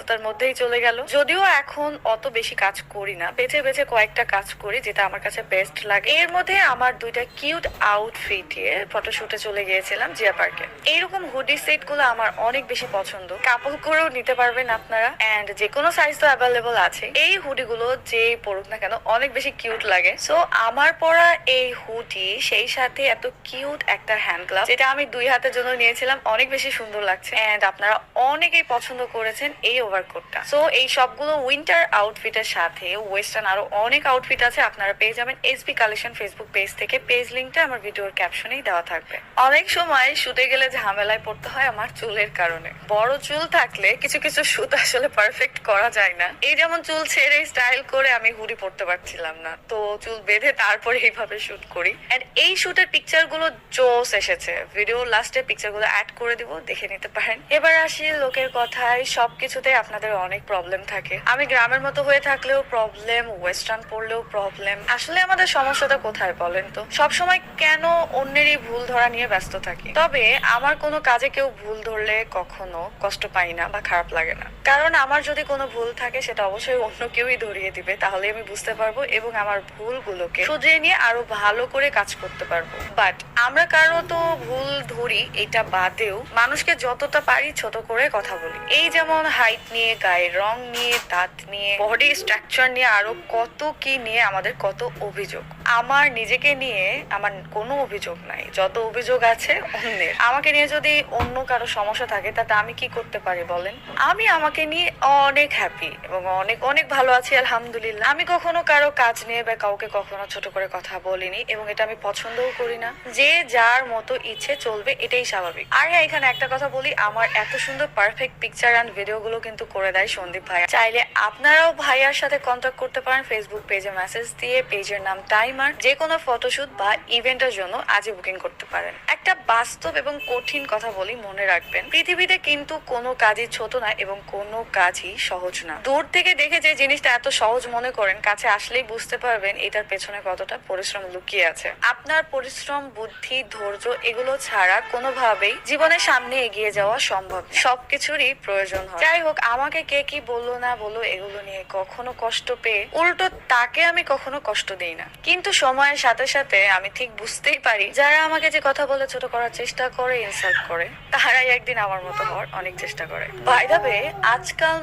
ব্যস্ততার মধ্যেই চলে গেল। যদিও এখন অত বেশি কাজ করি না, বেছে বেছে কয়েকটা কাজ করি যেটা আমার কাছে বেস্ট লাগে। এর মধ্যে আমার দুইটা কিউট আউটফিট এ ফটোশুটে চলে গিয়েছিলাম জিয়া পার্কে। এইরকম হুডি সেট গুলো আমার অনেক বেশি পছন্দ, কাপল করেও নিতে পারবেন আপনারা, এন্ড যে কোনো সাইজ তো অ্যাভেলেবল আছে। এই হুডি গুলো যে পরুক না কেন অনেক বেশি কিউট লাগে। সো আমার পরা এই হুডি সেই সাথে এত কিউট একটা হ্যান্ড গ্লাভ যেটা আমি 2 হাতের জন্য নিয়েছিলাম, অনেক বেশি সুন্দর লাগছে। এন্ড আপনারা অনেকেই পছন্দ করেছেন এই ওভারকোটটা। সো এই সবগুলো উইন্টার আউটফিটের সাথে ওয়েস্টার্ন আরো অনেক আউটফিট আছে, আপনারা পেয়ে যাবেন এসবি কালেকশন ফেসবুক পেজ থেকে। পেজ লিংকটা আমার ভিডিওর ক্যাপশনেই দেওয়া থাকবে। অনেক সময় শুটে গেলে ঝামেলায় পড়তে হয় আমার চুলের কারণে। বড় চুল থাকলে কিছু কিছু শুট আসলে পারফেক্ট করা যায় না। এই যেমন চুল ছেড়ে স্টাইল করে আমি হুডি পরতে পারছিলাম না, তো চুল বেঁধে তারপরে এইভাবে শুট করি। এন্ড এই শুটের পিকচার গুলো জোস এসেছে, ভিডিও লাস্টে পিকচার গুলো অ্যাড করে দিব, দেখে নিতে পারেন। এবার আসি লোকের কথায়। সবকিছুতে আপনাদের অনেক প্রবলেম থাকে। আমি গ্রামের মতো হয়ে থাকলেও প্রবলেম, ওয়েস্টার্ন পড়লেও প্রবলেম। আসলে আমাদের সমস্যাটা কোথায় বলেন তো? সবসময় কেন অন্যেরই ভুল ধরা নিয়ে ব্যস্ত থাকি। তবে আমার কোনো কাজে কেউ ভুল ধরলে কখনো কষ্ট পাই না বা খারাপ লাগে না, কারণ আমার যদি কোনো ভুল থাকে সেটা অবশ্যই অন্য কেউই ধরিয়ে দিবে, তাহলে আমি বুঝতে পারবো এবং আমার ভুলগুলোকে শুধরিয়ে নিয়ে আরো ভালো করে কাজ করতে পারবো। বাট আমরা কারো তো ভুল ধরি, এটা বাদেও মানুষকে যতটা পারি ছোট করে কথা বলি। এই যেমন হাইট নিয়ে, গায়ের রং নিয়ে, দাঁত নিয়ে, বডি স্ট্রাকচার নিয়ে, আরো কত কি নিয়ে আমাদের কত অভিযোগ। আমার নিজেকে নিয়ে আমার কোনো অভিযোগ নাই, যত অভিযোগ আছে অন্যের। আমাকে নিয়ে যদি অন্য কারো সমস্যা থাকে তাতে আমি কি করতে পারি বলেন? আমি আমাকে নিয়ে অনেক হ্যাপি এবং অনেক অনেক ভালো আছি আলহামদুলিল্লাহ। আমি কখনো কারো কাজ নিয়ে বা কাউকে কখনো ছোট করে কথা বলিনি এবং এটা আমি পছন্দও করি না। যে যার মতো ইচ্ছে চলবে, এটাই স্বাভাবিক। আর হ্যাঁ, এখানে একটা কথা বলি, আমার এত সুন্দর পারফেক্ট পিকচার এন্ড ভিডিও গুলো কিন্তু করে দেয় সন্দীপ ভাই। চাইলে আপনারাও ভাইয়ার সাথে কন্ট্যাক্ট করতে পারেন ফেসবুক পেজে মেসেজ দিয়ে। পেজের নাম টাইমার। যে কোনো ফটোশুট বা ইভেন্টের জন্য আজই বুকিং করতে পারেন। একটা বাস্তব এবং কঠিন কথা বলি, মনে রাখবেন, পৃথিবীতে কিন্তু কোনো কাজই ছোট না এবং কোনো কাজই সহজ না। দূর থেকে দেখে যে জিনিসটা এত সহজ মনে করেন, কাছে আসলেই বুঝতে পারবেন এটার পেছনে কতটা পরিশ্রম লুকিয়ে আছে। আপনার পরিশ্রম, বুদ্ধি, ধৈর্য এগুলো ছাড়া কোনোভাবেই জীবনের সামনে এগিয়ে যাওয়া সম্ভব না। সবকিছুরই প্রয়োজন হয়। যাই হোক, আমাকে কে কি বললো না বললো এগুলো নিয়ে কখনো কষ্ট পেয়ে উল্টো তাকে আমি কখনো কষ্ট দিই না। কিন্তু সময়ের সাথে সাথে আমি ঠিক বুঝতেই পারি যারা আমাকে যে কথা বলে ছোট করার চেষ্টা করে, ইনসাল্ট করে, তারাই একদিন আমার মতো হওয়ার অনেক চেষ্টা করে। বাই দ্য ওয়ে, আজকাল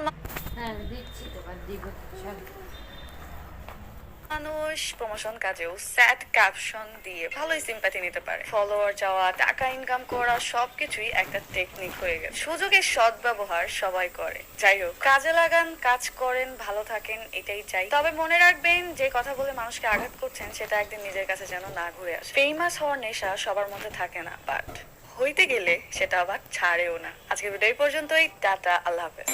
মানুষ প্রমোশন কাজেও স্যাড ক্যাপশন দিয়ে ভালোই সিম্প্যাথি নিতে পারে। ফলোয়ার চাওয়া, টাকা ইনকাম করা সবকিছুই একটা টেকনিক হয়ে গেছে। সুযোগের সদ্ব্যবহার সবাই করে। যাই হোক, কাজে লাগান, কাজ করেন, ভালো থাকেন, এটাই চাই। তবে মনে রাখবেন, যে কথা বলে মানুষকে আঘাত করছেন সেটা একদিন নিজের কাছে যেন না ঘুরে আসে। ফেমাস হওয়ার নেশা সবার মধ্যে থাকে না, বাট হইতে গেলে সেটা আবার ছাড়েও না। আজকের ভিডিও এই পর্যন্তই। টাটা, আল্লাহ হাফেজ।